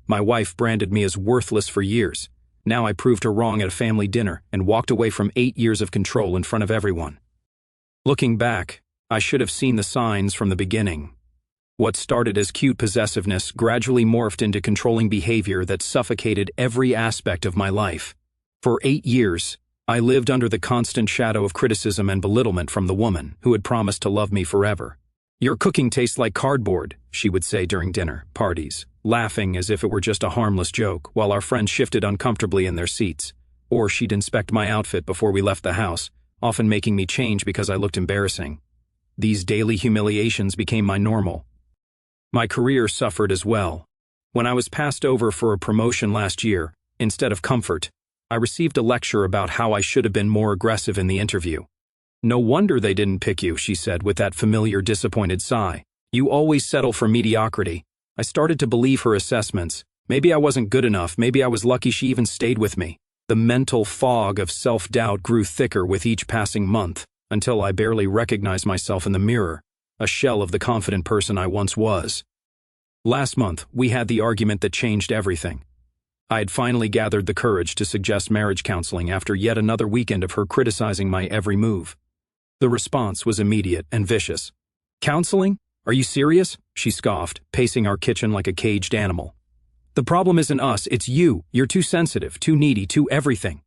My wife branded me as worthless for years. Now I proved her wrong at a family dinner and walked away from 8 years of control in front of everyone. Looking back, I should have seen the signs from the beginning. What started as cute possessiveness gradually morphed into controlling behavior that suffocated every aspect of my life. For 8 years, I lived under the constant shadow of criticism and belittlement from the woman who had promised to love me forever. "Your cooking tastes like cardboard," she would say during dinner parties, laughing as if it were just a harmless joke, while our friends shifted uncomfortably in their seats. Or she'd inspect my outfit before we left the house, often making me change because I looked embarrassing. These daily humiliations became my normal. My career suffered as well. When I was passed over for a promotion last year, instead of comfort, I received a lecture about how I should have been more aggressive in the interview. "No wonder they didn't pick you," she said with that familiar disappointed sigh. "You always settle for mediocrity." I started to believe her assessments. Maybe I wasn't good enough, maybe I was lucky she even stayed with me. The mental fog of self-doubt grew thicker with each passing month, until I barely recognized myself in the mirror, a shell of the confident person I once was. Last month, we had the argument that changed everything. I had finally gathered the courage to suggest marriage counseling after yet another weekend of her criticizing my every move. The response was immediate and vicious. "Counseling? Are you serious?" she scoffed, pacing our kitchen like a caged animal. "The problem isn't us, it's you. You're too sensitive, too needy, too everything."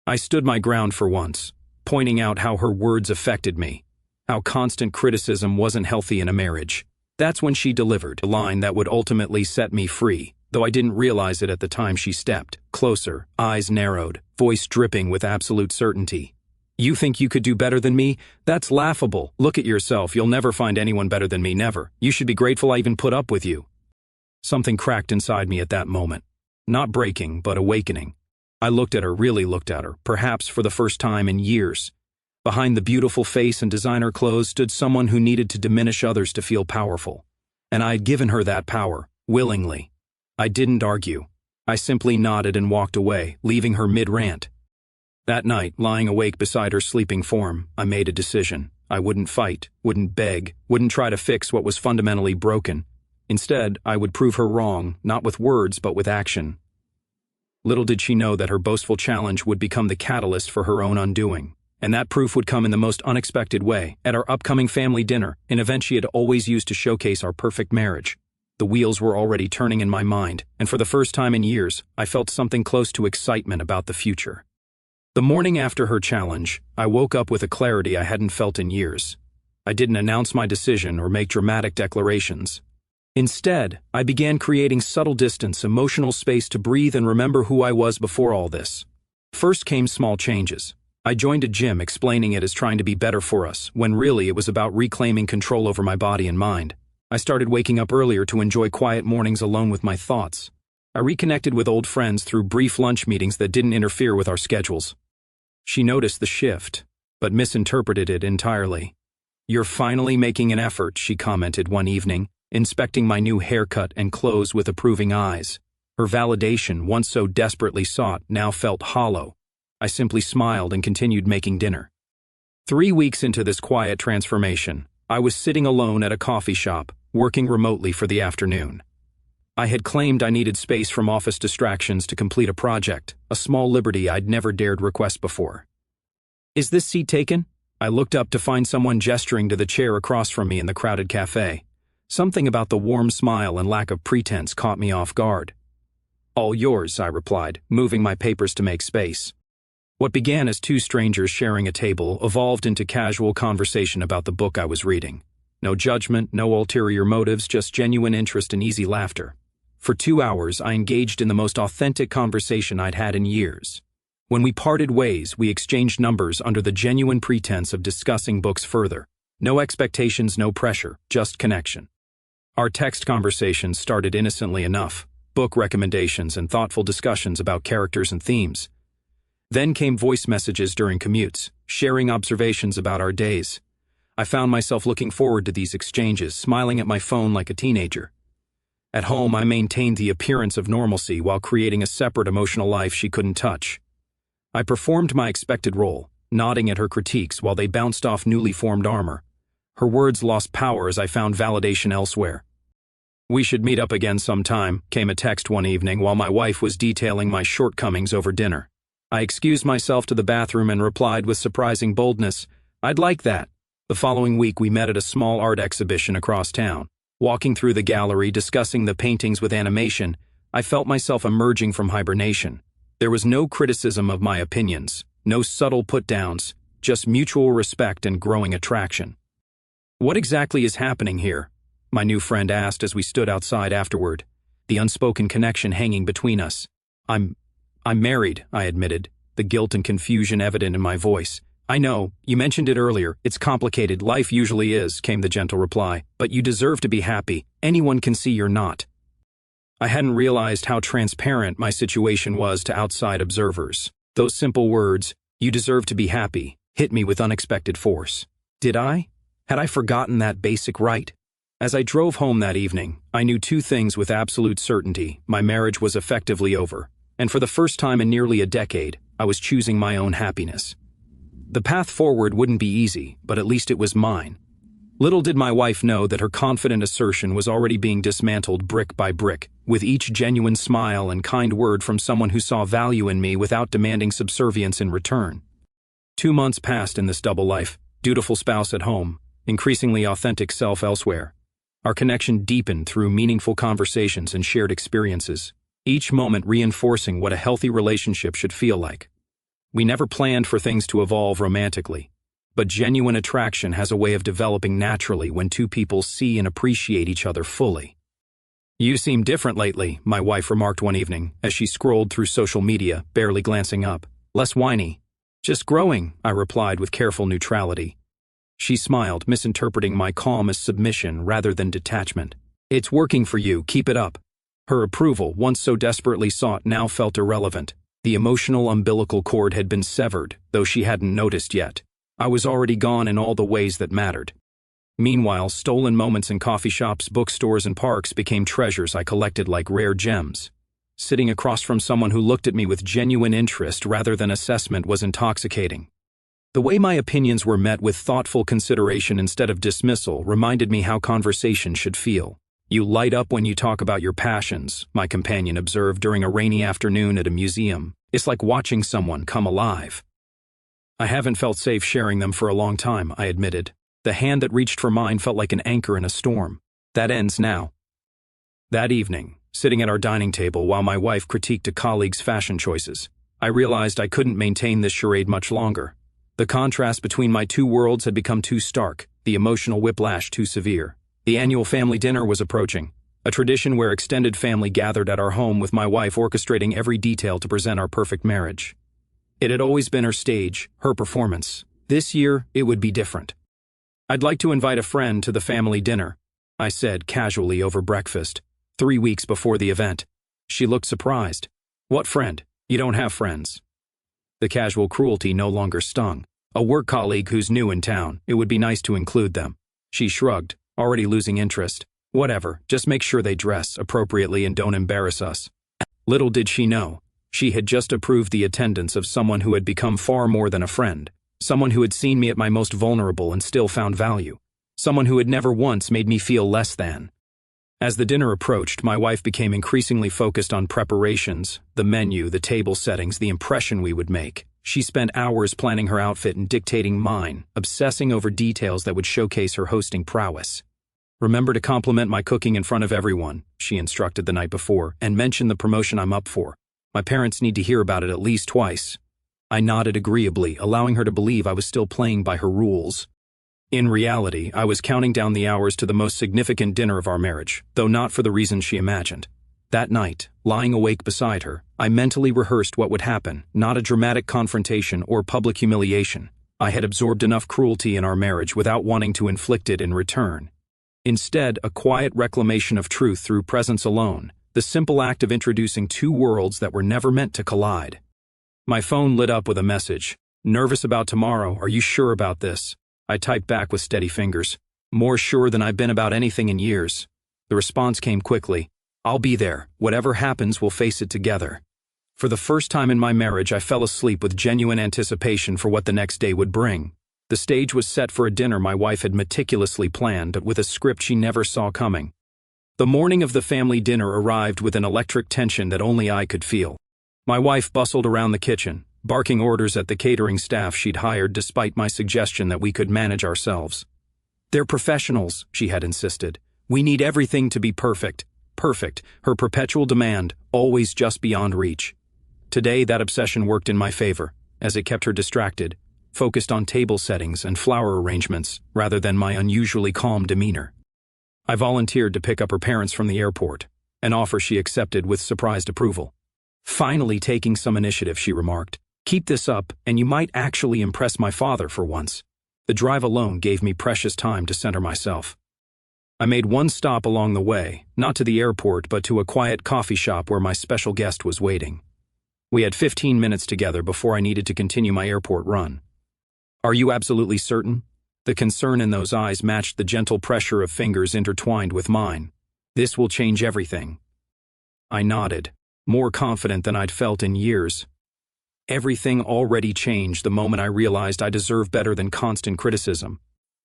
I stood my ground for once, pointing out how her words affected me, how constant criticism wasn't healthy in a marriage. That's when she delivered a line that would ultimately set me free, though I didn't realize it at the time. She stepped closer, eyes narrowed, voice dripping with absolute certainty. "You think you could do better than me? That's laughable. Look at yourself. You'll never find anyone better than me, never. You should be grateful I even put up with you." Something cracked inside me at that moment. Not breaking, but awakening. I looked at her, really looked at her, perhaps for the first time in years. Behind the beautiful face and designer clothes stood someone who needed to diminish others to feel powerful. And I had given her that power, willingly. I didn't argue. I simply nodded and walked away, leaving her mid-rant. That night, lying awake beside her sleeping form, I made a decision. I wouldn't fight, wouldn't beg, wouldn't try to fix what was fundamentally broken. Instead, I would prove her wrong, not with words but with action. Little did she know that her boastful challenge would become the catalyst for her own undoing. And that proof would come in the most unexpected way, at our upcoming family dinner, an event she had always used to showcase our perfect marriage. The wheels were already turning in my mind, and for the first time in years, I felt something close to excitement about the future. The morning after her challenge, I woke up with a clarity I hadn't felt in years. I didn't announce my decision or make dramatic declarations. Instead, I began creating subtle distance, emotional space to breathe and remember who I was before all this. First came small changes. I joined a gym, explaining it as trying to be better for us, when really it was about reclaiming control over my body and mind. I started waking up earlier to enjoy quiet mornings alone with my thoughts. I reconnected with old friends through brief lunch meetings that didn't interfere with our schedules. She noticed the shift, but misinterpreted it entirely. "You're finally making an effort," she commented one evening, inspecting my new haircut and clothes with approving eyes. Her validation, once so desperately sought, now felt hollow. I simply smiled and continued making dinner. 3 weeks into this quiet transformation, I was sitting alone at a coffee shop, working remotely for the afternoon. I had claimed I needed space from office distractions to complete a project, a small liberty I'd never dared request before. "Is this seat taken?" I looked up to find someone gesturing to the chair across from me in the crowded cafe. Something about the warm smile and lack of pretense caught me off guard. "All yours," I replied, moving my papers to make space. What began as 2 strangers sharing a table evolved into casual conversation about the book I was reading. No judgment, no ulterior motives, just genuine interest and easy laughter. For 2 hours, I engaged in the most authentic conversation I'd had in years. When we parted ways, we exchanged numbers under the genuine pretense of discussing books further. No expectations, no pressure, just connection. Our text conversations started innocently enough, book recommendations and thoughtful discussions about characters and themes. Then came voice messages during commutes, sharing observations about our days. I found myself looking forward to these exchanges, smiling at my phone like a teenager. At home, I maintained the appearance of normalcy while creating a separate emotional life she couldn't touch. I performed my expected role, nodding at her critiques while they bounced off newly formed armor. Her words lost power as I found validation elsewhere. "We should meet up again sometime," came a text one evening while my wife was detailing my shortcomings over dinner. I excused myself to the bathroom and replied with surprising boldness, "I'd like that." The following week we met at a small art exhibition across town. Walking through the gallery, discussing the paintings with animation, I felt myself emerging from hibernation. There was no criticism of my opinions, no subtle put-downs, just mutual respect and growing attraction. "What exactly is happening here?" my new friend asked as we stood outside afterward, the unspoken connection hanging between us. I'm married," I admitted, the guilt and confusion evident in my voice. "I know, you mentioned it earlier, it's complicated, life usually is," came the gentle reply, "but you deserve to be happy, anyone can see you're not." I hadn't realized how transparent my situation was to outside observers. Those simple words, "you deserve to be happy," hit me with unexpected force. Did I? Had I forgotten that basic right? As I drove home that evening, I knew two things with absolute certainty: my marriage was effectively over, and for the first time in nearly a decade, I was choosing my own happiness. The path forward wouldn't be easy, but at least it was mine. Little did my wife know that her confident assertion was already being dismantled brick by brick, with each genuine smile and kind word from someone who saw value in me without demanding subservience in return. 2 months passed in this double life, dutiful spouse at home, increasingly authentic self elsewhere. Our connection deepened through meaningful conversations and shared experiences, each moment reinforcing what a healthy relationship should feel like. We never planned for things to evolve romantically, but genuine attraction has a way of developing naturally when two people see and appreciate each other fully. "You seem different lately," my wife remarked one evening as she scrolled through social media, barely glancing up. "Less whiny." "Just growing," I replied with careful neutrality. She smiled, misinterpreting my calm as submission rather than detachment. "It's working for you, keep it up." Her approval, once so desperately sought, now felt irrelevant. The emotional umbilical cord had been severed, though she hadn't noticed yet. I was already gone in all the ways that mattered. Meanwhile, stolen moments in coffee shops, bookstores, and parks became treasures I collected like rare gems. Sitting across from someone who looked at me with genuine interest rather than assessment was intoxicating. The way my opinions were met with thoughtful consideration instead of dismissal reminded me how conversation should feel. "You light up when you talk about your passions," my companion observed during a rainy afternoon at a museum. "It's like watching someone come alive." "I haven't felt safe sharing them for a long time," I admitted. The hand that reached for mine felt like an anchor in a storm. "That ends now." That evening, sitting at our dining table while my wife critiqued a colleague's fashion choices, I realized I couldn't maintain this charade much longer. The contrast between my two worlds had become too stark, the emotional whiplash too severe. The annual family dinner was approaching, a tradition where extended family gathered at our home with my wife orchestrating every detail to present our perfect marriage. It had always been her stage, her performance. This year, it would be different. "I'd like to invite a friend to the family dinner," I said casually over breakfast, 3 weeks before the event. She looked surprised. "What friend? You don't have friends." The casual cruelty no longer stung. "A work colleague who's new in town. It would be nice to include them." She shrugged, already losing interest. "Whatever, just make sure they dress appropriately and don't embarrass us." Little did she know, she had just approved the attendance of someone who had become far more than a friend, someone who had seen me at my most vulnerable and still found value, someone who had never once made me feel less than. As the dinner approached, my wife became increasingly focused on preparations, the menu, the table settings, the impression we would make. She spent hours planning her outfit and dictating mine, obsessing over details that would showcase her hosting prowess. "Remember to compliment my cooking in front of everyone," she instructed the night before, "and mention the promotion I'm up for. My parents need to hear about it at least twice." I nodded agreeably, allowing her to believe I was still playing by her rules. In reality, I was counting down the hours to the most significant dinner of our marriage, though not for the reasons she imagined. That night, lying awake beside her, I mentally rehearsed what would happen, not a dramatic confrontation or public humiliation. I had absorbed enough cruelty in our marriage without wanting to inflict it in return. Instead, a quiet reclamation of truth through presence alone, the simple act of introducing two worlds that were never meant to collide. My phone lit up with a message. "Nervous about tomorrow, are you sure about this?" I typed back with steady fingers. "More sure than I've been about anything in years." The response came quickly. "I'll be there. Whatever happens, we'll face it together." For the first time in my marriage, I fell asleep with genuine anticipation for what the next day would bring. The stage was set for a dinner my wife had meticulously planned, but with a script she never saw coming. The morning of the family dinner arrived with an electric tension that only I could feel. My wife bustled around the kitchen, barking orders at the catering staff she'd hired despite my suggestion that we could manage ourselves. "They're professionals," she had insisted. "We need everything to be perfect." Perfect, her perpetual demand, always just beyond reach. Today, that obsession worked in my favor, as it kept her distracted, focused on table settings and flower arrangements rather than my unusually calm demeanor. I volunteered to pick up her parents from the airport, an offer she accepted with surprised approval. "Finally taking some initiative," she remarked. "Keep this up, and you might actually impress my father for once." The drive alone gave me precious time to center myself. I made one stop along the way, not to the airport but to a quiet coffee shop where my special guest was waiting. We had 15 minutes together before I needed to continue my airport run. "Are you absolutely certain?" The concern in those eyes matched the gentle pressure of fingers intertwined with mine. "This will change everything." I nodded, more confident than I'd felt in years. Everything already changed the moment I realized I deserve better than constant criticism.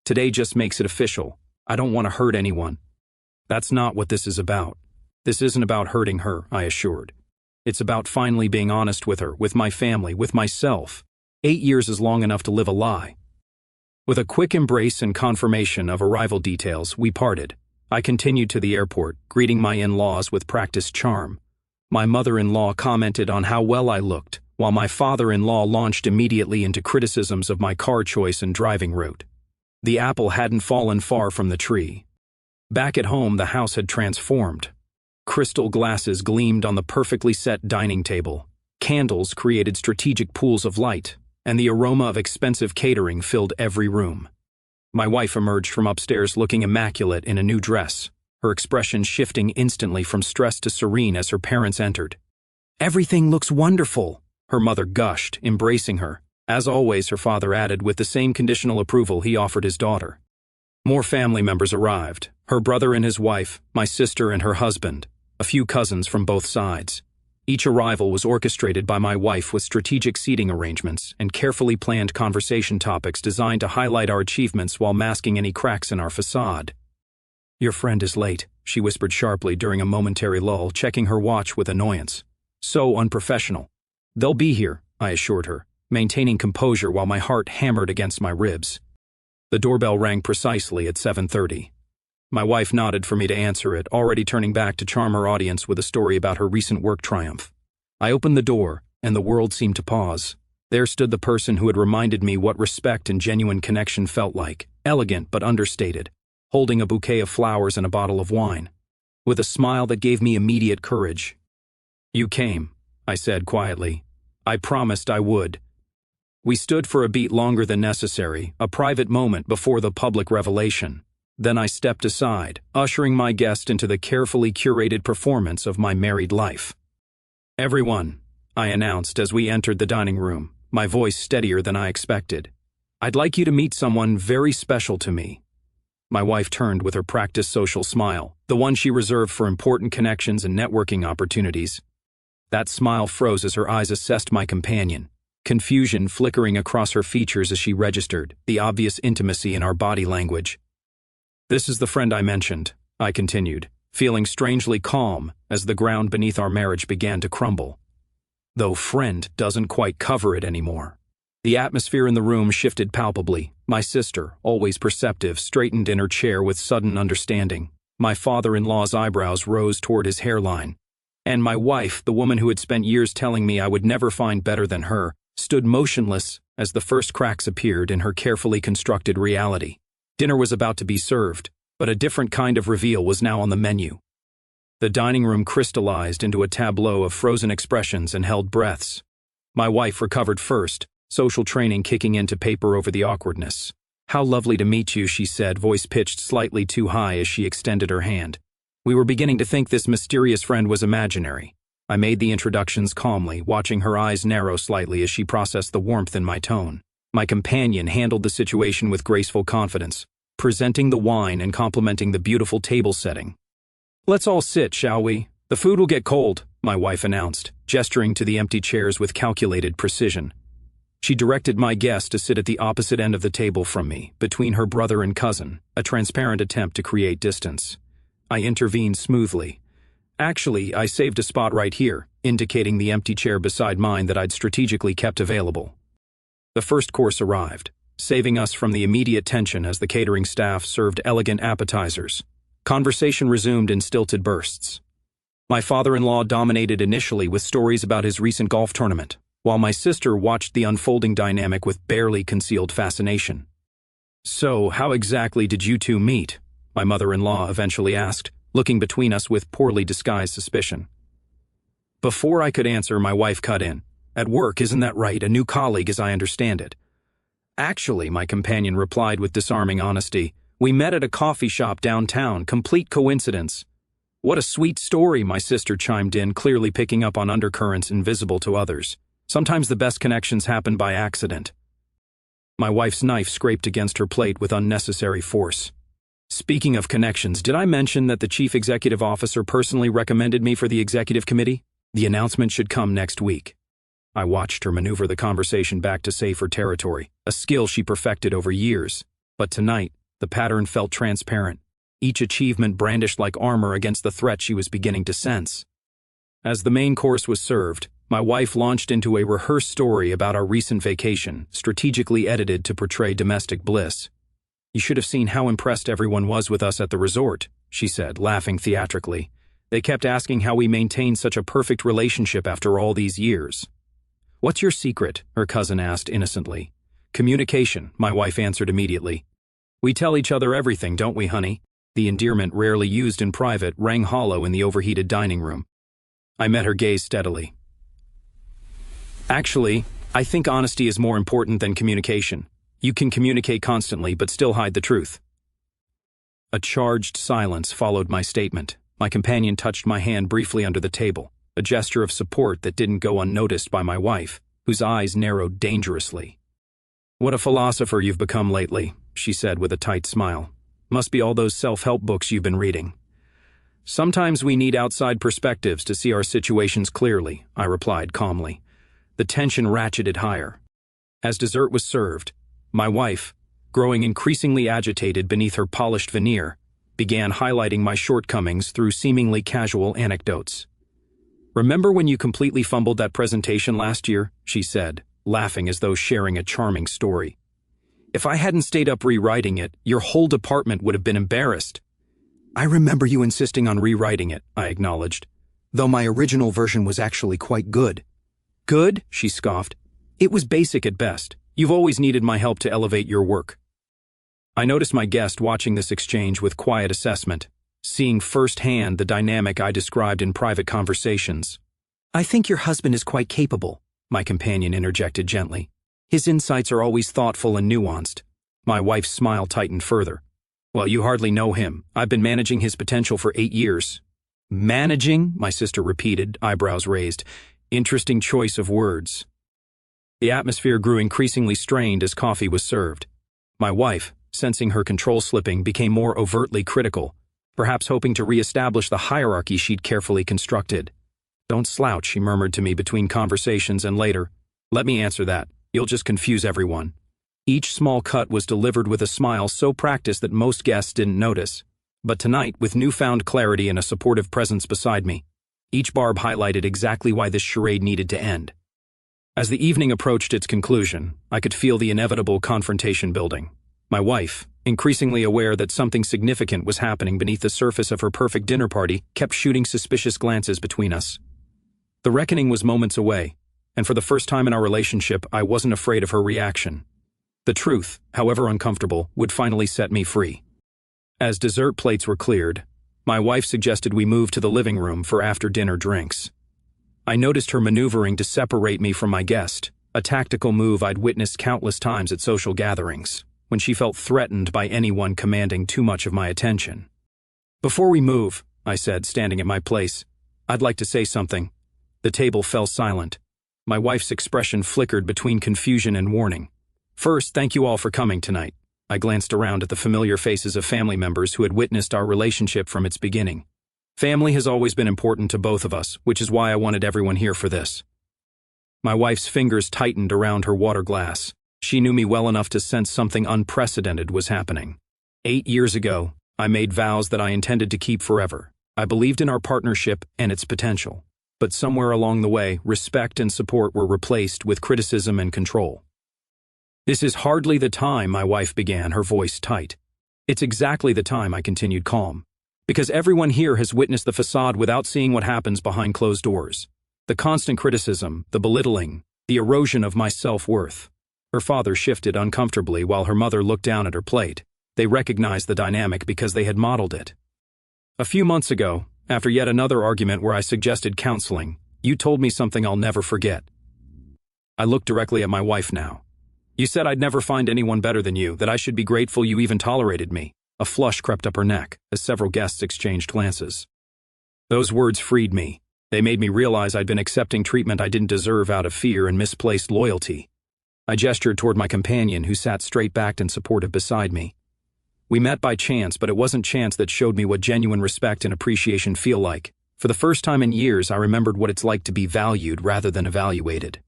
Today just makes it official. I don't want to hurt anyone. That's not what this is about. This isn't about hurting her, I assured. It's about finally being honest with her, with my family, with myself. 8 years is long enough to live a lie. With a quick embrace and confirmation of arrival details, we parted. I continued to the airport, greeting my in-laws with practiced charm. My mother-in-law commented on how well I looked, while my father-in-law launched immediately into criticisms of my car choice and driving route. The apple hadn't fallen far from the tree. Back at home, the house had transformed. Crystal glasses gleamed on the perfectly set dining table. Candles created strategic pools of light, and the aroma of expensive catering filled every room. My wife emerged from upstairs looking immaculate in a new dress, her expression shifting instantly from stress to serene as her parents entered. "Everything looks wonderful," her mother gushed, embracing her. As always, her father added with the same conditional approval he offered his daughter. More family members arrived, her brother and his wife, my sister and her husband, a few cousins from both sides. Each arrival was orchestrated by my wife with strategic seating arrangements and carefully planned conversation topics designed to highlight our achievements while masking any cracks in our facade. "Your friend is late," she whispered sharply during a momentary lull, checking her watch with annoyance. "So unprofessional." "They'll be here," I assured her, maintaining composure while my heart hammered against my ribs. The doorbell rang precisely at 7:30. My wife nodded for me to answer it, already turning back to charm her audience with a story about her recent work triumph. I opened the door, and the world seemed to pause. There stood the person who had reminded me what respect and genuine connection felt like, elegant but understated, holding a bouquet of flowers and a bottle of wine, with a smile that gave me immediate courage. "You came," I said quietly. "I promised I would." We stood for a beat longer than necessary, a private moment before the public revelation. Then I stepped aside, ushering my guest into the carefully curated performance of my married life. "Everyone," I announced as we entered the dining room, my voice steadier than I expected. "I'd like you to meet someone very special to me." My wife turned with her practiced social smile, the one she reserved for important connections and networking opportunities. That smile froze as her eyes assessed my companion, confusion flickering across her features as she registered the obvious intimacy in our body language. "This is the friend I mentioned," I continued, feeling strangely calm as the ground beneath our marriage began to crumble. Though friend doesn't quite cover it anymore. The atmosphere in the room shifted palpably. My sister, always perceptive, straightened in her chair with sudden understanding. My father-in-law's eyebrows rose toward his hairline. And my wife, the woman who had spent years telling me I would never find better than her, stood motionless as the first cracks appeared in her carefully constructed reality. Dinner was about to be served, but a different kind of reveal was now on the menu. The dining room crystallized into a tableau of frozen expressions and held breaths. My wife recovered first, social training kicking in to paper over the awkwardness. "How lovely to meet you," she said, voice pitched slightly too high as she extended her hand. We were beginning to think this mysterious friend was imaginary. I made the introductions calmly, watching her eyes narrow slightly as she processed the warmth in my tone. My companion handled the situation with graceful confidence, presenting the wine and complimenting the beautiful table setting. "Let's all sit, shall we? The food will get cold," my wife announced, gesturing to the empty chairs with calculated precision. She directed my guest to sit at the opposite end of the table from me, between her brother and cousin, a transparent attempt to create distance. I intervened smoothly. Actually, I saved a spot right here, indicating the empty chair beside mine that I'd strategically kept available. The first course arrived, saving us from the immediate tension as the catering staff served elegant appetizers. Conversation resumed in stilted bursts. My father-in-law dominated initially with stories about his recent golf tournament, while my sister watched the unfolding dynamic with barely concealed fascination. "So, how exactly did you two meet?" my mother-in-law eventually asked, looking between us with poorly disguised suspicion. Before I could answer, my wife cut in. "At work, isn't that right? A new colleague, as I understand it." "Actually," my companion replied with disarming honesty, "we met at a coffee shop downtown, complete coincidence." "What a sweet story," my sister chimed in, clearly picking up on undercurrents invisible to others. "Sometimes the best connections happen by accident." My wife's knife scraped against her plate with unnecessary force. "Speaking of connections, did I mention that the chief executive officer personally recommended me for the executive committee? The announcement should come next week." I watched her maneuver the conversation back to safer territory, a skill she perfected over years. But tonight, the pattern felt transparent, each achievement brandished like armor against the threat she was beginning to sense. As the main course was served, my wife launched into a rehearsed story about our recent vacation, strategically edited to portray domestic bliss. "You should have seen how impressed everyone was with us at the resort," she said, laughing theatrically. "They kept asking how we maintained such a perfect relationship after all these years." "What's your secret?" her cousin asked innocently. "Communication," my wife answered immediately. "We tell each other everything, don't we, honey?" The endearment rarely used in private rang hollow in the overheated dining room. I met her gaze steadily. "Actually, I think honesty is more important than communication. You can communicate constantly but still hide the truth." A charged silence followed my statement. My companion touched my hand briefly under the table, a gesture of support that didn't go unnoticed by my wife, whose eyes narrowed dangerously. "What a philosopher you've become lately," she said with a tight smile. "Must be all those self-help books you've been reading." "Sometimes we need outside perspectives to see our situations clearly," I replied calmly. The tension ratcheted higher. As dessert was served, my wife, growing increasingly agitated beneath her polished veneer, began highlighting my shortcomings through seemingly casual anecdotes. "Remember when you completely fumbled that presentation last year?" she said, laughing as though sharing a charming story. "If I hadn't stayed up rewriting it, your whole department would have been embarrassed." "I remember you insisting on rewriting it," I acknowledged, "though my original version was actually quite good." "Good?" she scoffed. "It was basic at best. You've always needed my help to elevate your work." I noticed my guest watching this exchange with quiet assessment, seeing firsthand the dynamic I described in private conversations. "I think your husband is quite capable," my companion interjected gently. "His insights are always thoughtful and nuanced." My wife's smile tightened further. "Well, you hardly know him. I've been managing his potential for 8 years. "Managing?" my sister repeated, eyebrows raised. Interesting choice of words. The atmosphere grew increasingly strained as coffee was served. My wife, sensing her control slipping, became more overtly critical, perhaps hoping to re-establish the hierarchy she'd carefully constructed. "Don't slouch," she murmured to me between conversations, and later, "Let me answer that. You'll just confuse everyone." Each small cut was delivered with a smile so practiced that most guests didn't notice. But tonight, with newfound clarity and a supportive presence beside me, each barb highlighted exactly why this charade needed to end. As the evening approached its conclusion, I could feel the inevitable confrontation building. My wife, increasingly aware that something significant was happening beneath the surface of her perfect dinner party, kept shooting suspicious glances between us. The reckoning was moments away, and for the first time in our relationship, I wasn't afraid of her reaction. The truth, however uncomfortable, would finally set me free. As dessert plates were cleared, my wife suggested we move to the living room for after-dinner drinks. I noticed her maneuvering to separate me from my guest, a tactical move I'd witnessed countless times at social gatherings, when she felt threatened by anyone commanding too much of my attention. "Before we move," I said, standing at my place, "I'd like to say something." The table fell silent. My wife's expression flickered between confusion and warning. "First, thank you all for coming tonight." I glanced around at the familiar faces of family members who had witnessed our relationship from its beginning. Family has always been important to both of us, which is why I wanted everyone here for this. My wife's fingers tightened around her water glass. She knew me well enough to sense something unprecedented was happening. 8 years ago, I made vows that I intended to keep forever. I believed in our partnership and its potential. But somewhere along the way, respect and support were replaced with criticism and control. "This is hardly the time," my wife began, her voice tight. "It's exactly the time," I continued calm. "Because everyone here has witnessed the facade without seeing what happens behind closed doors. The constant criticism, the belittling, the erosion of my self-worth." Her father shifted uncomfortably while her mother looked down at her plate. They recognized the dynamic because they had modeled it. "A few months ago, after yet another argument where I suggested counseling, you told me something I'll never forget." I looked directly at my wife now. "You said I'd never find anyone better than you, that I should be grateful you even tolerated me." A flush crept up her neck as several guests exchanged glances. Those words freed me. They made me realize I'd been accepting treatment I didn't deserve out of fear and misplaced loyalty. I gestured toward my companion, who sat straight-backed and supportive beside me. We met by chance, but it wasn't chance that showed me what genuine respect and appreciation feel like. For the first time in years, I remembered what it's like to be valued rather than evaluated.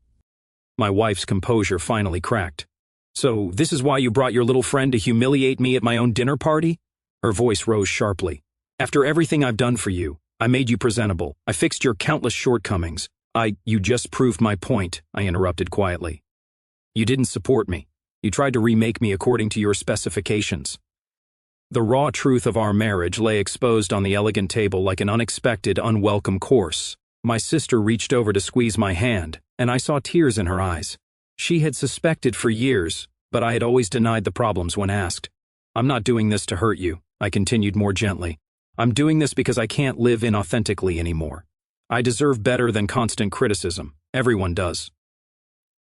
My wife's composure finally cracked. "So, this is why you brought your little friend to humiliate me at my own dinner party?" Her voice rose sharply. "After everything I've done for you, I made you presentable. I fixed your countless shortcomings. You just proved my point," I interrupted quietly. "You didn't support me. You tried to remake me according to your specifications." The raw truth of our marriage lay exposed on the elegant table like an unexpected, unwelcome course. My sister reached over to squeeze my hand, and I saw tears in her eyes. She had suspected for years, but I had always denied the problems when asked. "I'm not doing this to hurt you," I continued more gently. "I'm doing this because I can't live inauthentically anymore. I deserve better than constant criticism. Everyone does."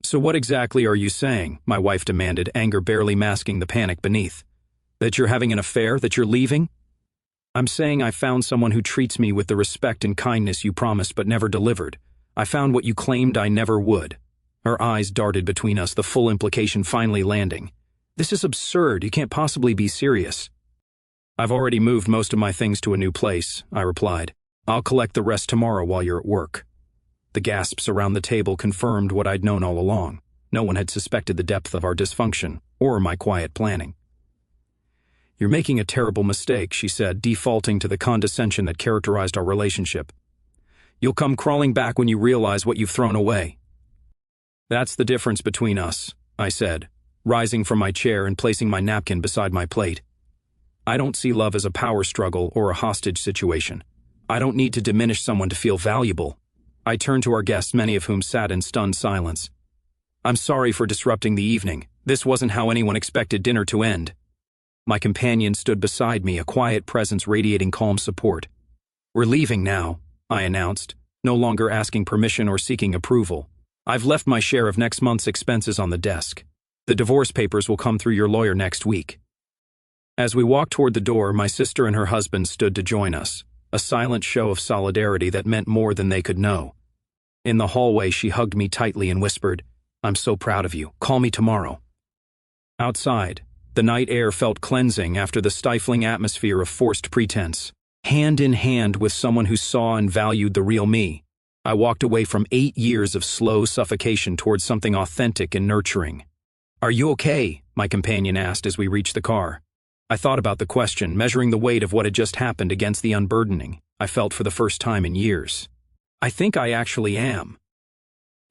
"So what exactly are you saying?" my wife demanded, anger barely masking the panic beneath. "That you're having an affair? That you're leaving?" "I'm saying I found someone who treats me with the respect and kindness you promised but never delivered. I found what you claimed I never would." Her eyes darted between us, the full implication finally landing. "This is absurd. You can't possibly be serious." "I've already moved most of my things to a new place," I replied. "I'll collect the rest tomorrow while you're at work." The gasps around the table confirmed what I'd known all along. No one had suspected the depth of our dysfunction, or my quiet planning. "You're making a terrible mistake," she said, defaulting to the condescension that characterized our relationship. "You'll come crawling back when you realize what you've thrown away." "That's the difference between us," I said, rising from my chair and placing my napkin beside my plate. "I don't see love as a power struggle or a hostage situation. I don't need to diminish someone to feel valuable." I turned to our guests, many of whom sat in stunned silence. "I'm sorry for disrupting the evening. This wasn't how anyone expected dinner to end." My companion stood beside me, a quiet presence radiating calm support. "We're leaving now," I announced, no longer asking permission or seeking approval. "I've left my share of next month's expenses on the desk. The divorce papers will come through your lawyer next week." As we walked toward the door, my sister and her husband stood to join us, a silent show of solidarity that meant more than they could know. In the hallway, she hugged me tightly and whispered, "I'm so proud of you. Call me tomorrow." Outside, the night air felt cleansing after the stifling atmosphere of forced pretense. Hand in hand with someone who saw and valued the real me, I walked away from 8 years of slow suffocation towards something authentic and nurturing. "Are you okay?" my companion asked as we reached the car. I thought about the question, measuring the weight of what had just happened against the unburdening I felt for the first time in years. "I think I actually am."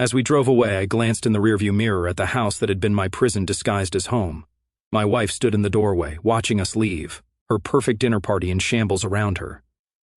As we drove away, I glanced in the rearview mirror at the house that had been my prison disguised as home. My wife stood in the doorway, watching us leave, her perfect dinner party in shambles around her.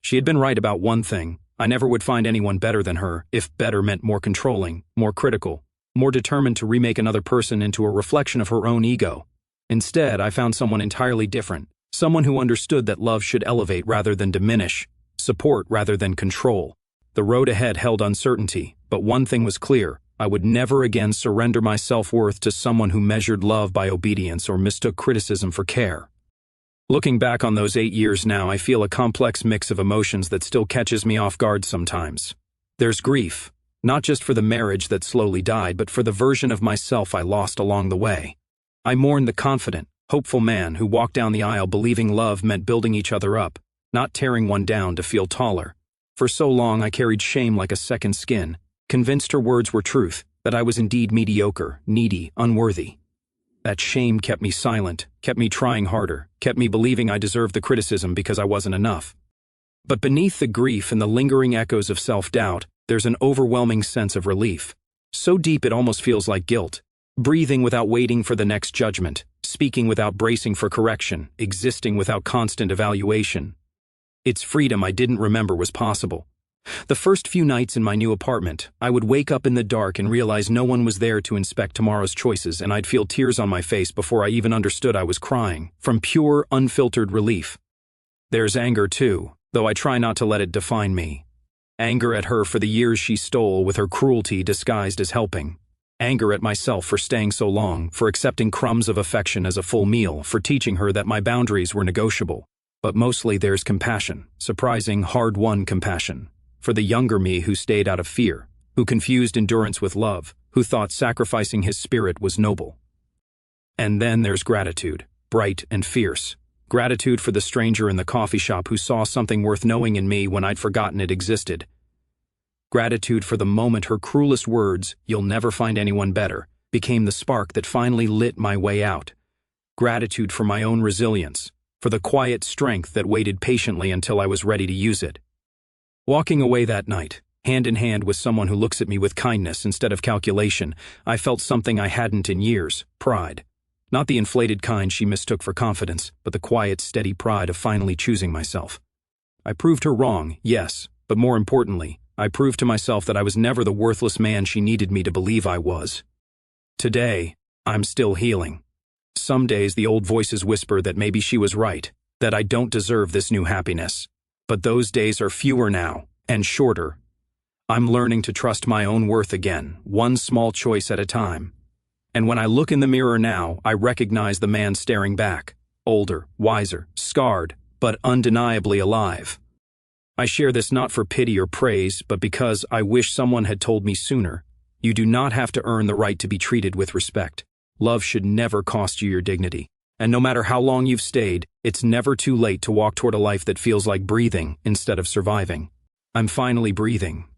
She had been right about one thing. I never would find anyone better than her, if better meant more controlling, more critical, more determined to remake another person into a reflection of her own ego. Instead, I found someone entirely different, someone who understood that love should elevate rather than diminish, support rather than control. The road ahead held uncertainty, but one thing was clear: I would never again surrender my self-worth to someone who measured love by obedience or mistook criticism for care. Looking back on those 8 years now, I feel a complex mix of emotions that still catches me off guard sometimes. There's grief, not just for the marriage that slowly died, but for the version of myself I lost along the way. I mourn the confident, hopeful man who walked down the aisle believing love meant building each other up, not tearing one down to feel taller. For so long I carried shame like a second skin, convinced her words were truth, that I was indeed mediocre, needy, unworthy. That shame kept me silent, kept me trying harder, kept me believing I deserved the criticism because I wasn't enough. But beneath the grief and the lingering echoes of self-doubt, there's an overwhelming sense of relief. So deep it almost feels like guilt. Breathing without waiting for the next judgment, speaking without bracing for correction, existing without constant evaluation. It's freedom I didn't remember was possible. The first few nights in my new apartment, I would wake up in the dark and realize no one was there to inspect tomorrow's choices, and I'd feel tears on my face before I even understood I was crying, from pure, unfiltered relief. There's anger too, though I try not to let it define me. Anger at her for the years she stole with her cruelty disguised as helping. Anger at myself for staying so long, for accepting crumbs of affection as a full meal, for teaching her that my boundaries were negotiable. But mostly there's compassion, surprising, hard-won compassion. For the younger me who stayed out of fear, who confused endurance with love, who thought sacrificing his spirit was noble. And then there's gratitude, bright and fierce. Gratitude for the stranger in the coffee shop who saw something worth knowing in me when I'd forgotten it existed. Gratitude for the moment her cruelest words, "You'll never find anyone better," became the spark that finally lit my way out. Gratitude for my own resilience, for the quiet strength that waited patiently until I was ready to use it. Walking away that night, hand in hand with someone who looks at me with kindness instead of calculation, I felt something I hadn't in years: pride. Not the inflated kind she mistook for confidence, but the quiet, steady pride of finally choosing myself. I proved her wrong, yes, but more importantly, I proved to myself that I was never the worthless man she needed me to believe I was. Today, I'm still healing. Some days the old voices whisper that maybe she was right, that I don't deserve this new happiness. But those days are fewer now, and shorter. I'm learning to trust my own worth again, one small choice at a time. And when I look in the mirror now, I recognize the man staring back, older, wiser, scarred, but undeniably alive. I share this not for pity or praise, but because I wish someone had told me sooner. You do not have to earn the right to be treated with respect. Love should never cost you your dignity. And no matter how long you've stayed, it's never too late to walk toward a life that feels like breathing instead of surviving. I'm finally breathing,